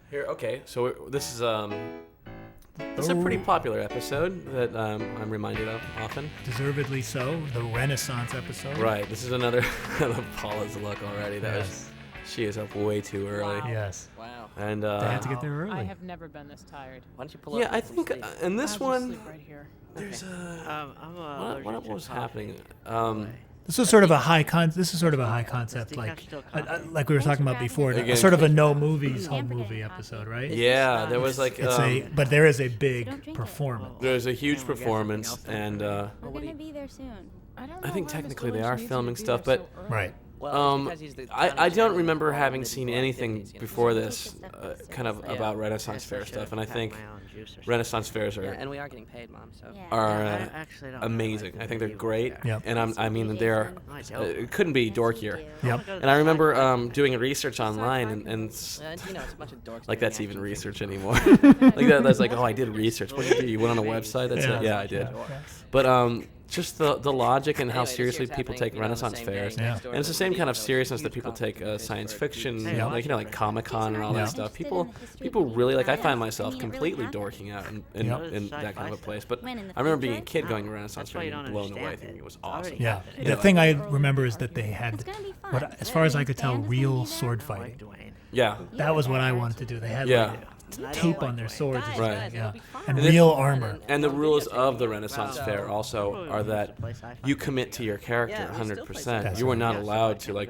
Here, okay. So this is it's a pretty popular episode that I'm reminded of often. Deservedly so. The Renaissance episode. Right. This is another. I love Paula's look already. She is up way too early. Wow. Yes. Wow. And They had to get there early. I have never been this tired. Why don't you pull up? yeah, I think in this I'll just one sleep right here. there's I'm allergic what to was coffee. happening? This is sort of a high concept, like we were talking about before. Again, Sort of a no movies home movie episode, right? Yeah, there was like But there is a big performance. there's a huge performance, and We're gonna be there soon. I think technically they are filming stuff, but Right. I don't remember having seen anything before this kind of about Renaissance Fair stuff, and I think Renaissance Fairs and we are getting paid, Mom. So. Yeah. are Actually, I don't amazing. like I think they're great, Yep. and I mean they're it couldn't be dorkier. Yep. And I remember doing research online, and it's a bunch of dorks. like doing that's even action research anymore. Like that's like, oh, I did research. What did you do? You went on a website? That's it. Yeah, I did. But just the logic and how Anyway, this seriously year's people happening, take you know, on the Renaissance same fairs, day next Yeah. door and it's to the same kind of huge seriousness that coffee people take place science where fiction, it's like like Comic-Con and all Yeah. that stuff. People really like. I find myself completely dorking out in that kind of a place. But When in the I remember being a future? kid going to Renaissance That's why fair you and don't blown away, understand thinking it. it was It's already awesome. Yeah. happened. The thing I remember is that they had, It's gonna be fun. as far as I could tell, Stand is real gonna be there. sword I fighting. like Dwayne. Yeah. That was what I wanted to do. They had Yeah. tape on their swords, and Right. stuff, yeah, It'll be fun. and And real armor. And the rules of the Renaissance Wow. Fair also are that you commit to your character Yeah, we still play 100%. That's You are right. not allowed to like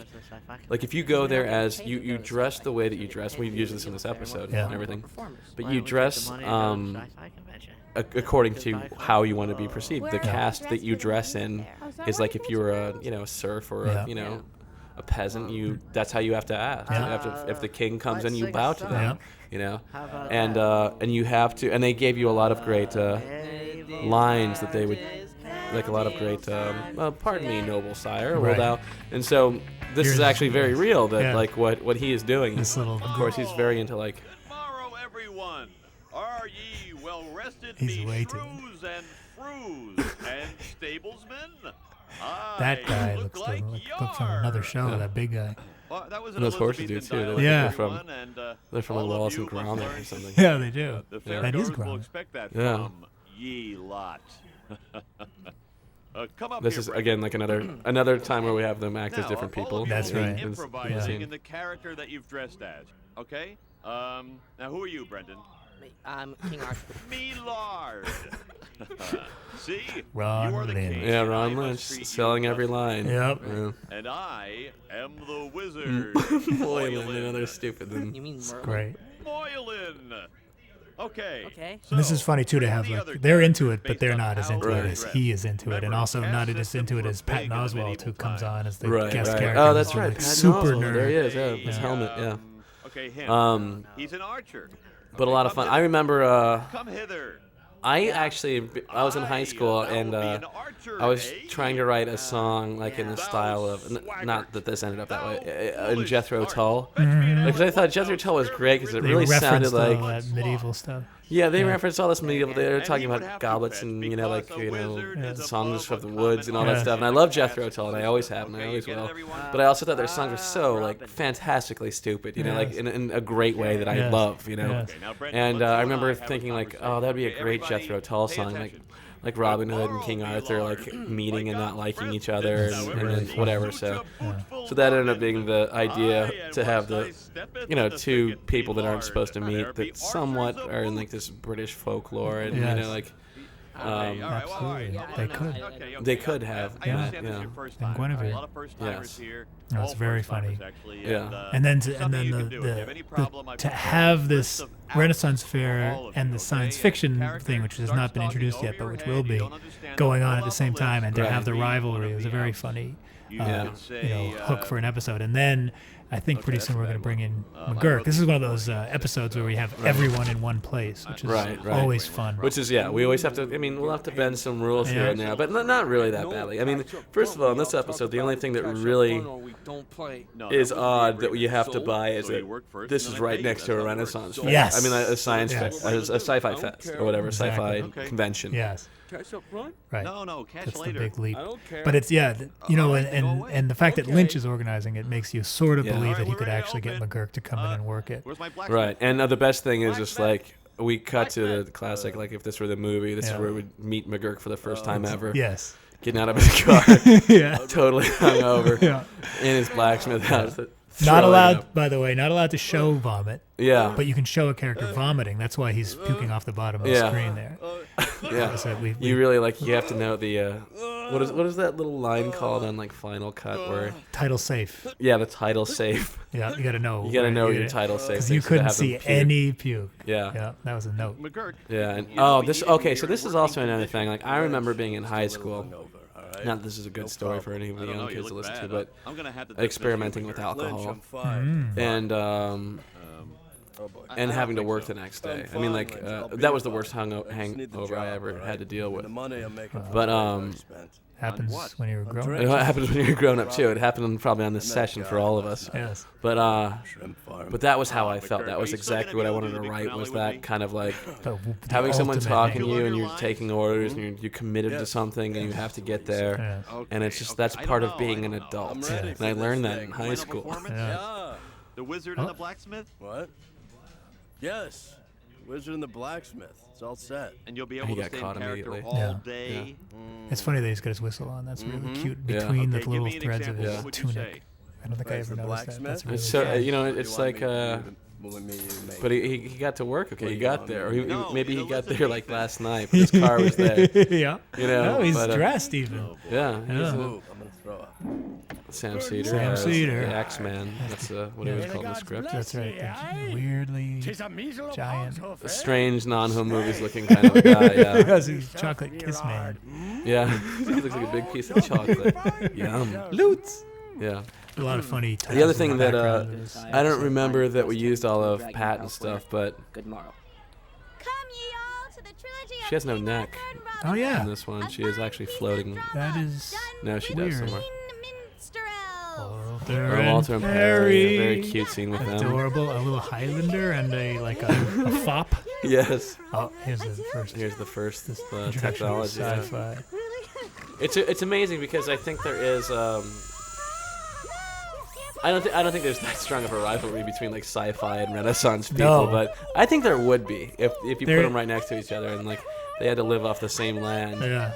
if you go there as you dress the way that you dress. We use this in this episode Yeah. and everything. Performers. But you dress according to how you want to be perceived. The cast that you dress in is like if you were a serf or Yeah. a peasant. That's how you have to act. Yeah. You have to, if the king comes in, you bow to them. Yeah. And you have to. And they gave you a lot of great lines that they would. Like a lot of great, pardon me, noble sire, Right. thou. And so this is Here's- actually very real. That Yeah. like what he is doing. This little. Of course, he's very into like. Tomorrow, everyone, are ye well rested? He's be way too- shrews and froos and stablesmen? That guy look looks like from another show. Yeah. That big guy. That was And those horses do too. They look Yeah. like they're from like Wallace and Gromit or something. Yeah, they do. The Yeah. That is fairgoers will Gromit. expect that Yeah. from ye lot. Come up This here, is Brendon. again like another time where we have them act as Now, different all people. of you That's will be right. Improvising in the character that you've dressed as. Okay. Now, who are you, Brendon? I'm King Arthur. Me Lard. See? Ron you are the Lynch. king. Yeah, and I Ron must Lynch treat you selling every justly. line. Yep. Yeah. And I am the wizard. Moylan, another stupid. You mean Merlin? Great. Moylan. Okay. Okay. And this is funny too to have like they're into it, but they're not as into Right. it as he is into it, and also not as into it as Patton Oswalt, who comes on as the Right, guest right. character. Oh, that's who's, right. like, Patton super Oswalt. nerd. There he is. Yeah, his helmet. Yeah. Okay, him. He's an archer. But a lot of fun. I remember. Come hither. I was in high school and Thou be an archer, I was eh? trying to write a song like in the style of not that this ended up that way in Jethro Tull, because I thought Jethro Tull was great because it They really sounded referenced all like that medieval stuff. yeah they Yeah. referenced all this medieval. They were And talking he would about have to goblets fetch and because a like wizard is songs above of the a woods and all common that Yeah. stuff. And I love Jethro Tull and I always have and I Okay, always you get it, will. everyone? But I also thought their songs were so like fantastically stupid, like Yes. in a great way that I Yes. love, Yes. Okay, now, Brendon, And let's I you remember have a thinking like, conversation. oh, that'd be a Okay, great everybody, Jethro Tull pay song, attention. like Robin Hood and Tomorrow, King me Arthur, lord, like meeting and like not a liking each present other, now, and everybody. then whatever. Suit So, your bootful so that ended up London. being the idea Aye, to and have once the, I step into the two thicket, people me that aren't lord, supposed to meet there be that somewhat archers are in of like this British folklore, and Yes. like, Okay, all right, well, all right. Absolutely. Well, They no, could. okay, They okay. could have, I yeah, understand this is yeah. your first And time. Guinevere. A lot of first timers Yes. here. No, All it's very first-timers, funny. actually, Yeah. And then tell me you can the do it. If you have any problem, I to can have list this of Renaissance outfits fair for all of and you, the science okay? fiction Character thing, which has starts not been talking introduced over yet, but your which head, will you be don't understand, going pull on at up the a same list. time, and to Right. have the Read one rivalry of is the a very outs. funny You Yeah. could say, hook for an episode. And then I think Okay, pretty that's soon a we're bad going to bring in one. McGurk. This is one of those episodes where we have everyone in one place, which is Right, right. always fun. Which is, yeah, we always have to, I mean, we'll have to bend some rules here Yeah. and there, but not really that badly. I mean, first of all, in this episode, the only thing that really No, is that would be odd great. that you have to buy is So you that work first this and is then I right pay next you. to a That's how it Renaissance works. fair. Yes. I mean, a science Yes. fair, a sci-fi fest, or whatever, Exactly. sci-fi convention. Yes, Cash up front? right. No, cash That's the later. big leap. I don't care. But it's, yeah, All right, then go away. and the fact that Okay. Lynch is organizing it makes you sort of Yeah. believe that he could actually get McGurk to come in and work it. Where's my black? Right, and the best thing is just like we cut to the classic. Like if this were the movie, this is where we'd meet McGurk for the first time ever. Yes. Getting out of his car, Yeah. totally hungover, Yeah. in his blacksmith house. Not throwing allowed, up. by the way, not allowed to show vomit. Yeah, But you can show a character vomiting. That's why he's puking off the bottom of the Yeah. screen there. yeah. So You really like. You have to know the. What is that little line called on like Final Cut where? title safe. Yeah, the title safe. Yeah, you got to know. You got to where know you're your title safe. Because you things to couldn't have them see puke. any puke. Yeah. Yeah, that was a note. McGurk. Yeah, and You know, this you- okay. you're So this is also another thing. Like I remember being in high school. Hungover, Not that this is a good story for any of I the don't young know, you kids to look listen to, bad. but I'm gonna have to experimenting with Lynch, alcohol I'm fine. and Oh boy. and I having to don't work think the next so. day. I'm I mean, fine, like Lynch, I'll be that was the fine. worst I just need the hangover I job, ever all had right? to deal And with. the money I'm making from But, it, I've already spent. Happens what? when you're On grown. drinks. It happens when you're grown up too. It happened probably on this I met a session guy for all of last us. night. Yes. But Shrimp farm. but that was how I but felt. Kurt, That are was you still exactly gonna what I be able wanted to to do the write. finale Was with that me? kind of like The having someone ultimate talking to hang. you and Your you're lines? taking orders and you're committed to Yes. something and you have to get there. Yeah. Okay, And it's just okay, that's I part don't of know, being I an don't know. adult. I'm ready And for I this learned that thing. in high Final school. performance? Yeah. Yeah. The wizard and the blacksmith, What? Yes. Wizard and the blacksmith. It's all set. and you'll be He able to got stay caught in character immediately. all Yeah. day. It's funny that he's got his whistle on. That's really cute. Yeah. Between Okay, the give little me an threads of example. his What would you tunic. say? I don't think I As ever the noticed that. That's blacksmith? really It's so cute. you know What do it's you want like me to do to make but he got to work. Okay, What he do you got want there, or me he, to do? maybe No, he got listen, there he like said- last night. But his car was there. Yeah. You know, No, he's but, dressed even. Yeah, he's Yeah. Move. I'm gonna throw up. Sam Cedar. Sam as Cedar. the Axeman. That's what he was called in the script. That's right. The weirdly giant. A strange, non-home movies-looking kind of a guy. Yeah, Because he's chocolate kiss man. yeah. He looks like a big piece of chocolate. Yum. Lutz. Yeah. A lot of funny. The other titles in thing the that background of this. I don't remember that we used all of Pat and stuff, but Good morrow. Come ye all to the trilogy She has no of King neck. Arthur and Oh Robin yeah. in this one she is actually floating. That is. No, she Weird. does somewhere. Minstrels. Or Walter and Perry. A very cute scene with them. Adorable. A little Highlander and a fop. Yes. Oh, here's the first. Here's the first introduction to technology. Yeah. sci-fi. It's amazing because I think there is. I don't think there's that strong of a rivalry between like sci-fi and Renaissance people, No. but I think there would be if you put There- them right next to each other and like they had to live off the same land. Yeah.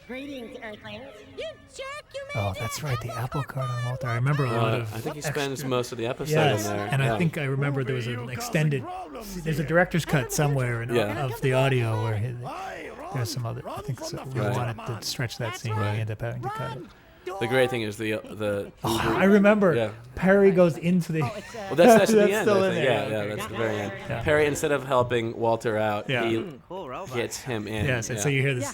Greetings, Earthlings. You jerk, you Oh, that's right. The apple cart on Walter. I remember a lot of. I think he extra- spends most of the episode Yes, in there. and yeah. I think I remember there was an extended. There's a director's cut somewhere Yeah. of the audio where there's some other. I think so, we Right. wanted to stretch that scene. We ended up having to cut it. the great thing is the Oh, I remember. Yeah. Perry goes into the. Well, that's the That's end. still I in think. there. Yeah, Okay. that's the very end. Yeah. Perry, instead of helping Walter out, Yeah. he Cool robot. gets him in. Yes, and so you hear this.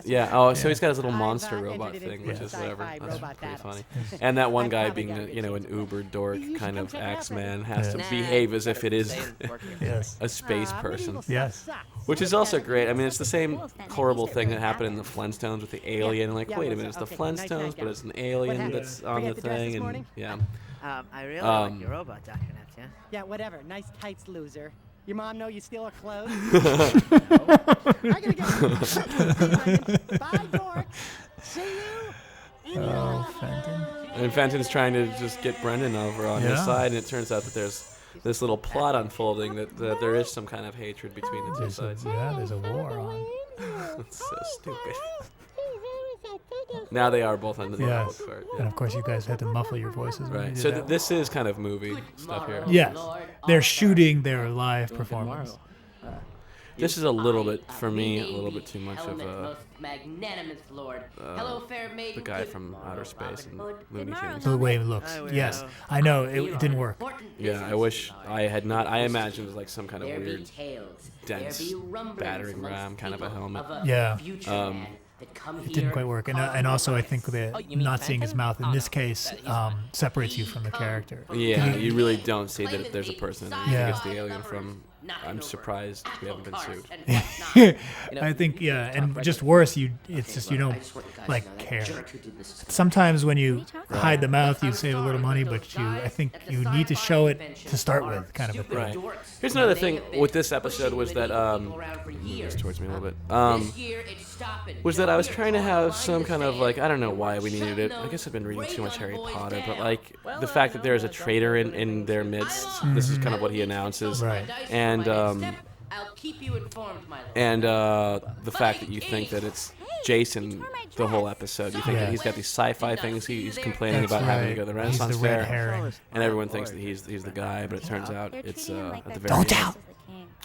Yeah. Oh, so Yeah. he's got his little monster I've, robot entered thing, into which is sci-fi whatever. That's robot pretty battles. funny. And that one I've guy probably being got it. an uber dork kind of come check it out, Axeman has to Yeah. behave as if it is Yes. a space person, Yes. which is also great. I mean, it's the same horrible thing that happened in the Flintstones with the alien. Like, Yeah, wait a well, minute, it's the okay, nice Flintstones, night, but guys. it's an alien happened? that's on Forget the the dress this thing, and morning? yeah. I really Um, like your robot, Dr. Nuts, yeah? Yeah, whatever. Nice tights, loser. Your mom know you steal her clothes? I gotta go. Bye, dork. See you. In your Oh, life. Fenton. And Fenton's trying to just get Brendon over on his Yeah. side, and it turns out that there's this little plot unfolding that there is some kind of hatred between the two There's a, sides. there's a war on. It's so stupid. Now they are both under the Yes. apple cart. And Yeah. of course, you guys had to muffle your voices. When you Right. did So that. this is kind of movie stuff here. Yes. They're shooting their live performance. This is a little bit, for me, a little bit too much of most magnanimous lord. Hello, fair maiden. the guy from outer space and Looney Tunes. The way it looks. I will. Yes. I know. It didn't work. Yeah, I wish I had not. I imagined it was like some kind of There be weird, tales, dense there be rumblings battering amongst ram kind of a people helmet. of a Yeah. future man that come It didn't here quite work. And causing also, I think ruckus. that you mean not seeing his Fenton? mouth in Oh, this no. case separates you from the character. Yeah, you really don't see that there's a person in it. Yeah. I think it's the alien from I'm surprised we haven't been sued. I think and just worse, it's just you don't like care. Sometimes when you hide the mouth, you save a little money, but I think you need to show it to start with, kind of a thing. Right. Here's another thing with this episode was that this towards me a little bit. Was that I was trying to have some kind of like, I don't know why we needed it. I guess I've been reading too much Harry Potter, but like the fact that there is a traitor in their midst. This is kind of what he announces. Right. And I'll keep you informed, my lord. and the fact that you think that it's Jason the whole episode. You think that he's got these sci-fi things. He's complaining That's about having to right. go to the Renaissance He's the red Fair, herring. and everyone thinks that he's the guy, but it turns out it's at the very Don't end. tell.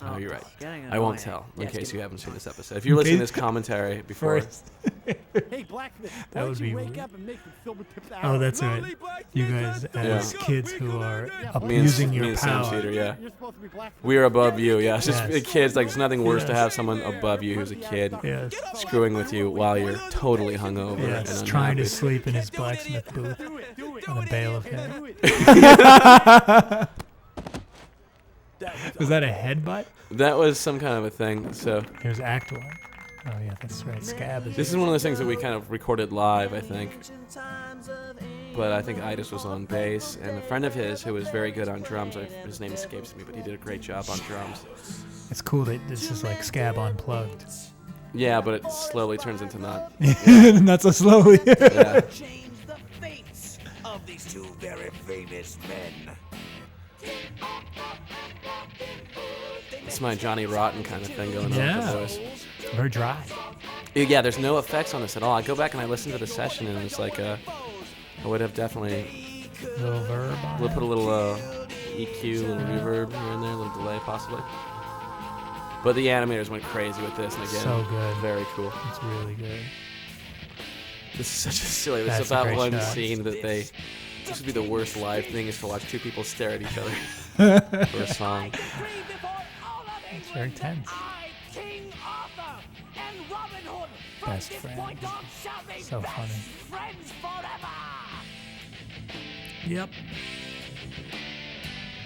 Oh, you're right. Getting I won't annoying. tell in case you haven't seen this episode. If you're listening to this commentary before, First. Hey, Blacksmith, That why would don't you be wake weird. up and make them fill with tips Oh, that's right. You guys, as kids who are me abusing and your Sam power. Cedar, yeah. You're supposed to be Blacksmith. We are above you. Yeah, it's just Yes. kids. Like, there's nothing worse to Yes. have someone above you who's a kid Yes. screwing with you while you're totally hungover Yes. and Trying to unhappy. sleep in his blacksmith booth on a bale of hay. Was that a headbutt? That was some kind of a thing. So Here's Act 1. Oh, yeah, that's right. Scab is. this is one of those things that we kind of recorded live, I think. But I think Idis was on bass, and a friend of his who was very good on drums. His name escapes me, but he did a great job on drums. It's cool that this is like Scab unplugged. Yeah, but it slowly turns into not. Not so slowly. Yeah. Change the fates of these two very famous men. It's my Johnny Rotten kind of thing going on with Yeah. the voice. Very dry. Yeah, there's no effects on this at all. I go back and I listen to the session, and it's like I would have definitely Little verb on we'll it. put a little EQ, a little reverb here and there, a little delay possibly. But the animators went crazy with this, and again, So good. very cool. It's really good. This is such a silly. This That's is a about great one shot. scene that they. This would be the worst live thing is to watch two people stare at each other for a song. It's very tense. King Arthur and Robin Hood. Best friend. So funny. Friends forever. Yep.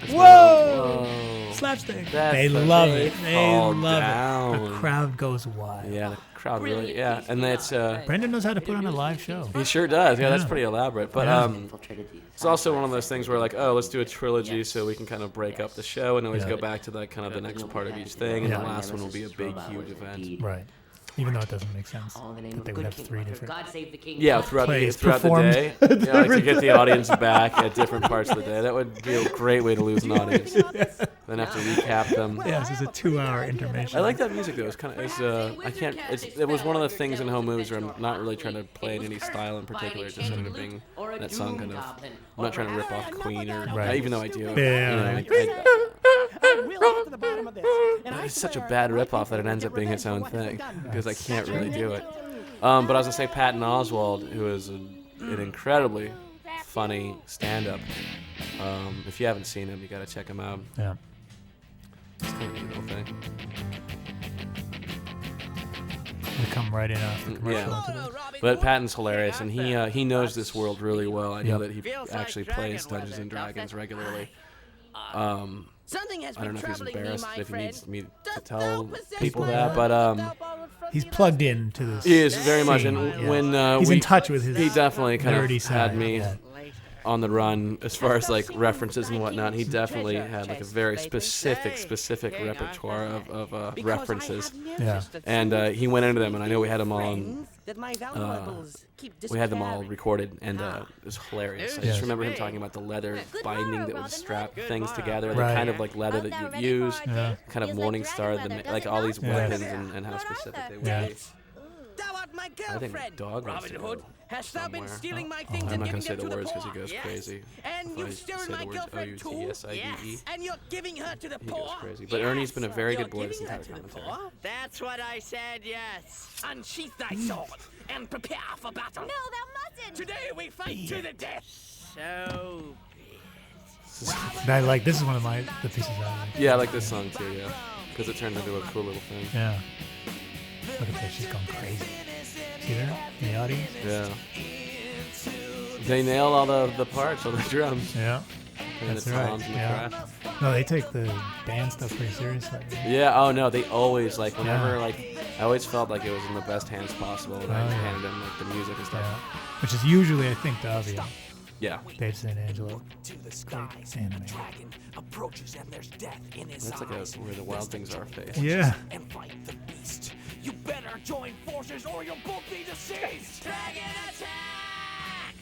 That's Whoa! Whoa. Slapstick. That's They the- love they it. They fall love it. down. The crowd goes wild. Yeah, the crowd really. Yeah, and that's. Brendon knows how to put on a live show. He sure does. Yeah, that's Yeah. pretty elaborate. But Yeah. it's also one of those things where like, oh, let's do a trilogy so we can kind of break up the show and always Yeah. go back to like kind of the next part of each thing, and Yeah. the last one will be a big, huge event. Right. Even though it doesn't make sense All in the name that of they good would have King 3 Arthur. different. God save the king. Yeah, throughout the Plays day. performed Yeah, like to get the audience back at different parts of the day. That would be a great way to lose an audience. Then have to recap them. Yes, it's a 2-hour intermission. I like that music though. It's kind of I can't. It was one of the things in home movies where I'm not really trying to play in any style in particular. Just sort of being that song kind of. I'm not trying to rip off Queen or Right. even though I do. Yeah. We'll get to the bottom of this. And I It's such a swear, bad I ripoff that it ends up being its own thing because I can't really do it. But I was gonna say Patton Oswalt, who is an incredibly funny stand-up. If you haven't seen him, you gotta check him out. Yeah. It's kind of a neat little thing. We come right in off the commercial Yeah. into this. But Patton's hilarious, and he knows this world really well. I know Yep. that he actually plays Dungeons and Dragons regularly. Something has I don't know if he's troubling me, embarrassed my if he friend. needs me to Dost tell thou possess people my that, but thou borrowed from He's the plugged in to this. he is very much. scene, And yeah. when He's we, in touch with his he definitely kind nerdy of side. had me Yeah. on the run as far as like references and whatnot. He definitely had like a very specific repertoire of references, Yeah. and he went into them, and I know we had them all on. that my valuables keep We had them all disappearing. recorded, and it was hilarious. I Yes. just remember him talking about the leather binding that would strap things together, the Right. kind of like leather that you'd use, Yeah. kind of Morningstar, like all these Yeah. weapons and how specific they would Yeah. be. Thou art my I think girlfriend. dog wants to Robin go Hood, hast thou been somewhere. stealing my Oh, things I'm and not giving gonna say them the to the words poor? 'cause he goes Yes. crazy. And If I you've stolen say my the words girlfriend too? OUTSIDE. Yes. And you're giving her to the He poor? goes crazy. But Ernie's been a very You're good boy this giving her entire to the commentary. poor? That's what I said, yes. Unsheath thy sword and prepare for battle. No, thou mustn't. Today we fight to the death. So I like this is one of the pieces I like. Yeah, I like this song too, yeah. Because it turned into a cool little thing. Yeah. Look at this, she's going crazy. See there in the audience? Yeah. They nailed all the parts on the drums. Yeah. playing That's the right. toms and the Yeah. crash. No, they take the band stuff pretty seriously. Yeah. Oh no, they always like whenever like I always felt like it was in the best hands possible when I handed them like the music and stuff. Yeah. Which is usually, I think, Davia. Yeah. Dave San Angelo. To the skies, Anime. the dragon approaches and there's death in his That's like eyes. where the wild things are face. Yeah. And fight the beast. You better join forces or you'll both be deceased. Dragon attack!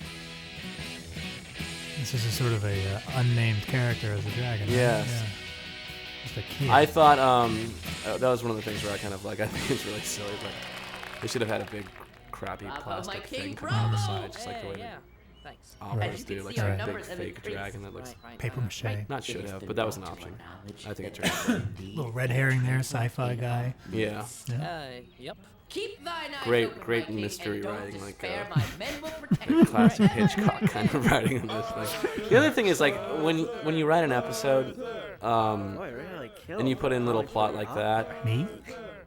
This is a sort of a unnamed character as a dragon. Right? Yes. Yeah. Just a kid. I thought that was one of the things where I kind of like I think it's really silly, but they should have had a big crappy plastic thing coming out the side, just like the way Thanks. operas do, like a big fake dragon that looks paper mache. not should have, but that was an option. I think it turned out great. Little red herring there, sci-fi guy. Yeah. Yep. Keep thine eyes Great open, great my king, mystery and don't writing, like despair, my men will protect you. classic Hitchcock kind of writing on this thing. The other thing is like when you write an episode, and you put in little plot like that. Me?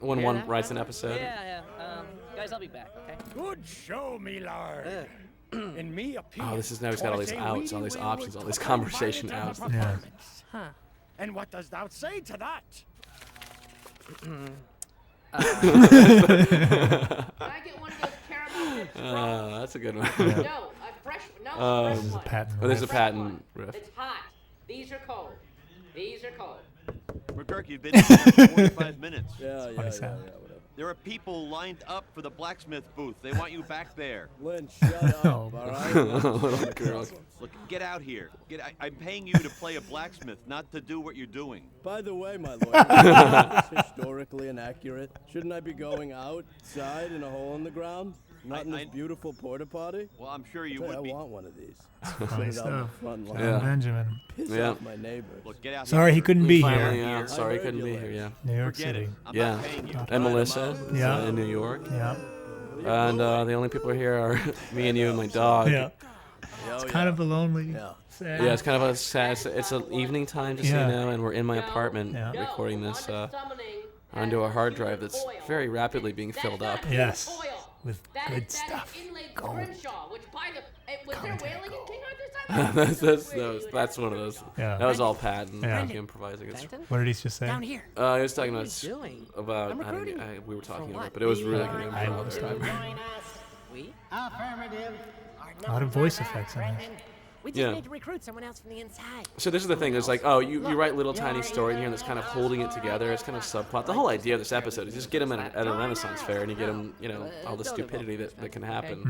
When one writes an episode. Yeah. Guys, I'll be back, okay? Good show, me lord. In me Oh, this is now he's got all these outs, all these options, all these conversation outs. Yeah. And what does thou say to that? Can I get one of those caramel? That's a good one. No, a fresh This is a patent. Oh, there's a riff. patent riff. It's hot. These are cold. These are cold. McGurk, you've been here for 45 minutes. Yeah, whatever. There are people lined up for the blacksmith booth. They want you back there. Lynn, shut up, all right? Little girl. Look, get out here. I'm paying you to play a blacksmith, not to do what you're doing. By the way, my lord, it's historically inaccurate. Shouldn't I be going outside in a hole in the ground? Not in this beautiful porta potty? Well, I'm sure you Tell would I be. want one of these. Funny Straight out stuff. the front line. Yeah. Benjamin. Piss Yeah. off my neighbors. Look, get out Sorry he here. couldn't be Finally, here. yeah. Sorry, I couldn't be heard here. you Yeah. New York Forget City. it. I'm Yeah. not paying you. And Melissa Yeah. in New York. Yeah. And the only people here are me and you and my dog. Yeah. It's kind of a lonely. Sad. Yeah, it's kind of a sad. It's an evening time, just so Yeah. you know, and we're in my apartment Yeah. recording this onto a hard drive that's very rapidly being filled up. Yes. With good stuff. Gold. That's one of those. Yeah. That was all Pat and Yeah. improvising. It's, What did he just say? Down here. he was talking about I'm I don't recruiting. know, we were talking about it, but it was really good I improv. was I remember. We? Affirmative. A lot of voice effects in there. We just Yeah. need to recruit someone else from the inside. So this is the thing. It's like, oh, you write little tiny story in here that's kind of holding it together. It's kind of subplot. The whole idea of this episode is just get them at a Renaissance fair and you get them, all the stupidity that can happen.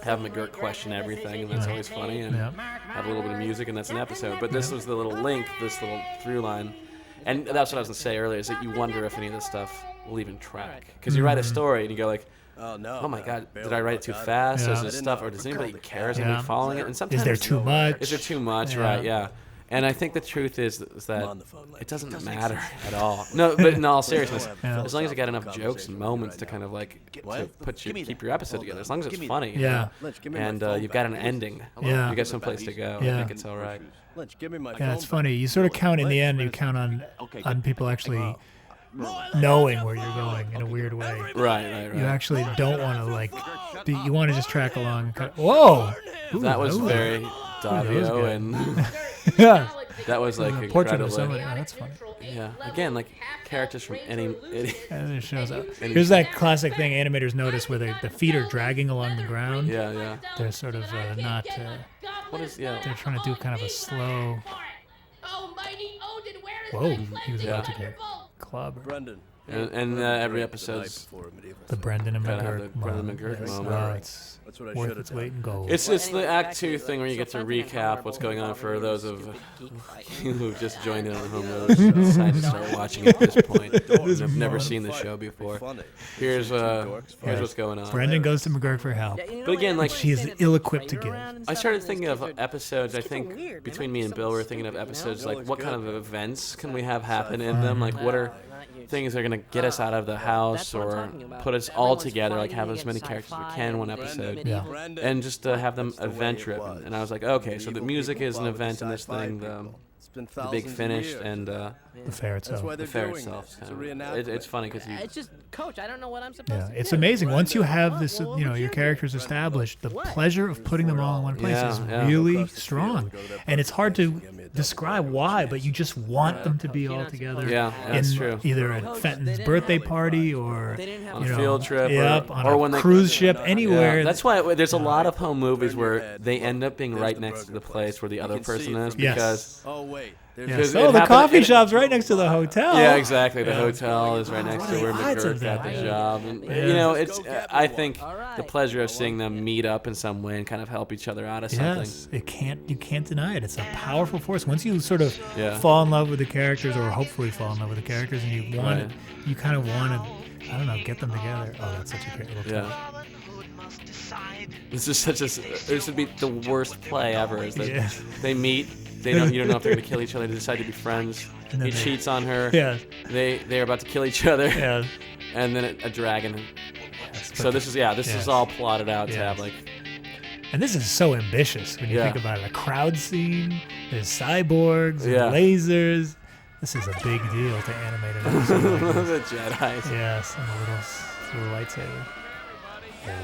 Have McGurk question everything, and that's always funny. And Yeah. have a little bit of music, and that's an episode. But this was the little link, this little through line. And that's what I was going to say earlier, is that you wonder if any of this stuff will even track. Because you write a story and you go like, Oh, no. oh my God, did I write it too fast? Yeah. Is this stuff, or does anybody care? Is Yeah. anybody following it? And sometimes Is there too much? Is there too much? Yeah. Right, yeah. And I think the truth is that on the phone, like, it doesn't matter at all. No, but in all seriousness, Yeah. as long as you got enough jokes and moments to kind of like to keep your episode together, as long as it's funny, Yeah. Lynch, give me my and phone you've got back, an please. ending, Yeah. you got someplace to go. Yeah. I think it's all right. Lynch, give me my phone Yeah, it's back. funny. You sort of count in the end. You count on people actually knowing where you're going in a weird way. Right. You actually don't want to like. You want to just track along. Whoa! Ooh, That was ooh. very that was Davio, good. and Yeah. that was like A portrait of incredibly. somebody. Oh, that's funny. Yeah, again, like characters from any. And it shows up. Here's that classic thing animators notice where the feet are dragging along the ground. Yeah. They're sort of not. What is yeah? They're trying to do kind of a slow. Whoa! He was about to get clubbed. Brendan. And every episode's The Brendon and gotta have McGurk the Brendon moment. McGurk Yes. moment. Oh, it's That's what I worth should its have weight done. in gold. It's the Act 2 thing where you get to recap what's going on for those of you who've just joined in on the home road and decided to start watching at this point and have never seen the show before. Here's what's going on. Brendon goes to McGurk for help. But again, like She is ill-equipped to give. I started thinking of episodes. I think between me and Bill, we were thinking of episodes like what kind of events can we have happen in them? Like what are things that are gonna get us out of the house or put us all together? Like have as many characters as we can in one episode, Yeah. and just have them event driven. And I was like, okay, so the music is an event in this thing. It's been the big thousands of finish years. and The fair That's itself. why the they're fair doing itself. this. It's a reenactment. It's funny because you. It's just, Coach, I don't know what I'm supposed Yeah, to do. it's amazing. Once you have this, What you know, would your do? characters established, the pleasure of putting them all in one place Yeah, is yeah. really strong. And it's hard to describe why, but you just want them to be all together. Yeah, that's in true. Either at Fenton's birthday party or On a field trip, yep, or on or a when they cruise ship, anywhere. Yeah, that's why there's a lot of home movies where they end up being right next to the place where the other person is Yes. because. Oh wait, there's Yes. Because Oh, it the happened- coffee it- shop's right next to the hotel. Yeah, exactly. The Yeah. hotel is right next to where What are the odds of McGurk got the that? job. And, Yeah. you know, it's. I think right. the pleasure of seeing them meet up in some way and kind of help each other out of something. Yes, you can't deny it. It's a powerful force. Once you sort of Yeah. fall in love with the characters, or hopefully fall in love with the characters, and you want Right. you kind of want to, I don't know, get them together. Oh, that's such a great little Yeah. This is such a. This would be the worst play ever. Is that Yeah. they meet. They don't. You don't know if they're gonna kill each other. They decide to be friends. And then He they- cheats on her. Yeah. They're about to kill each other. Yeah. And then a dragon. So but- this is all plotted out to Yeah. have like. And this is so ambitious when you Yeah. think about it. A crowd scene, there's cyborgs, Yeah. and lasers. This is a big deal to animate an episode like this. the Jedi. Yes, and a little lightsaber.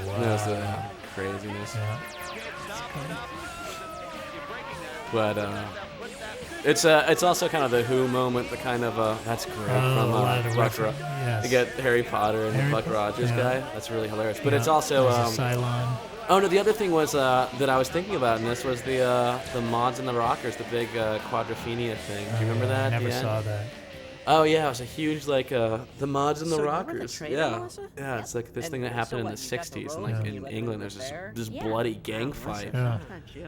Wow. There's the craziness. Yeah. But it's also kind of the Who moment, the kind of that's great from a lot of Buck reference- yes. You get Harry Potter and Harry Buck Po- Rogers yeah. guy. That's really hilarious. But Yeah. it's also There's a Cylon. oh no, the other thing was that I was thinking about in this was the mods and the rockers, the big Quadrophenia thing. Do you remember that? I at the never end? saw that. Oh yeah, it was a huge like the mods and the So you were the rockers. traitor, Yeah, Melissa? yeah. It's like this And thing that so happened in what, the you got the '60s, and robe like and you in went England, there? there's this Yeah. bloody gang fight, Yeah.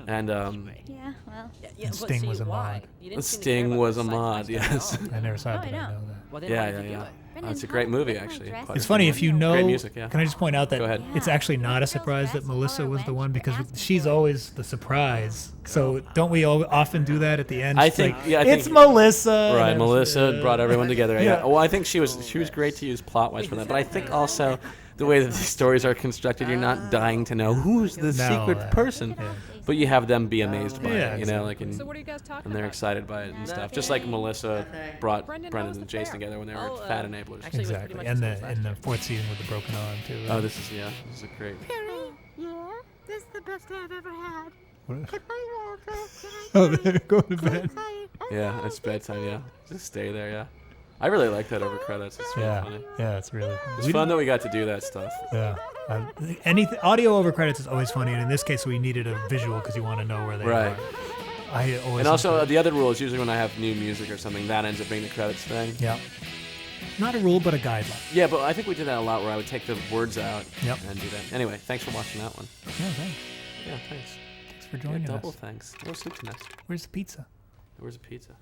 and Yeah, well. And Sting was a mod. Sting was a mod. Yes. I never saw it, Oh, but I I know. know that. Well, then Yeah, why yeah, did you do yeah. it? It's a great movie, actually. It's funny if you know. Great music, yeah. Can I just point out that Go ahead. it's actually not a surprise that Melissa was the one because she's always the surprise. So don't we all often do that at the end? I It's think- like, yeah, I it's think- Melissa. Right, and Melissa brought everyone together. Yeah. Yeah. Well, I think she was great to use plot-wise for that, but I think also the way that these stories are constructed, you're not dying to know who's the secret person, but you have them be amazed by Yeah, it, you know, like So what are you guys talking and they're about? excited by it and stuff. Just like Melissa brought Brendan, Brendan how's and the Jason fair? together when they were Oh, fat enablers. actually, it was pretty Exactly, much and as the last in the fourth season with the broken arm too. Right? Oh, this is a great. Yeah, this is the best day I've ever had. What- Can I walk up? Oh, they're going to bed. Yeah, it's bedtime. Yeah, just stay there. Yeah, I really like that over credits. It's really Yeah, funny. yeah, it's really. It's fun that we got to do that stuff. Yeah. Anything audio over credits is always funny, and in this case, we needed a visual because you want to know where they Right. are. I always. And also, enjoy- the other rule is usually when I have new music or something, that ends up being the credits thing. yeah. Not a rule, but a guideline. Yeah, but I think we did that a lot where I would take the words out Yep. and do that. Anyway, thanks for watching that one. Yeah, thanks. Yeah, thanks. Thanks for Yeah, joining double us. thanks. No soup to nest. Where's the pizza? Where's the pizza?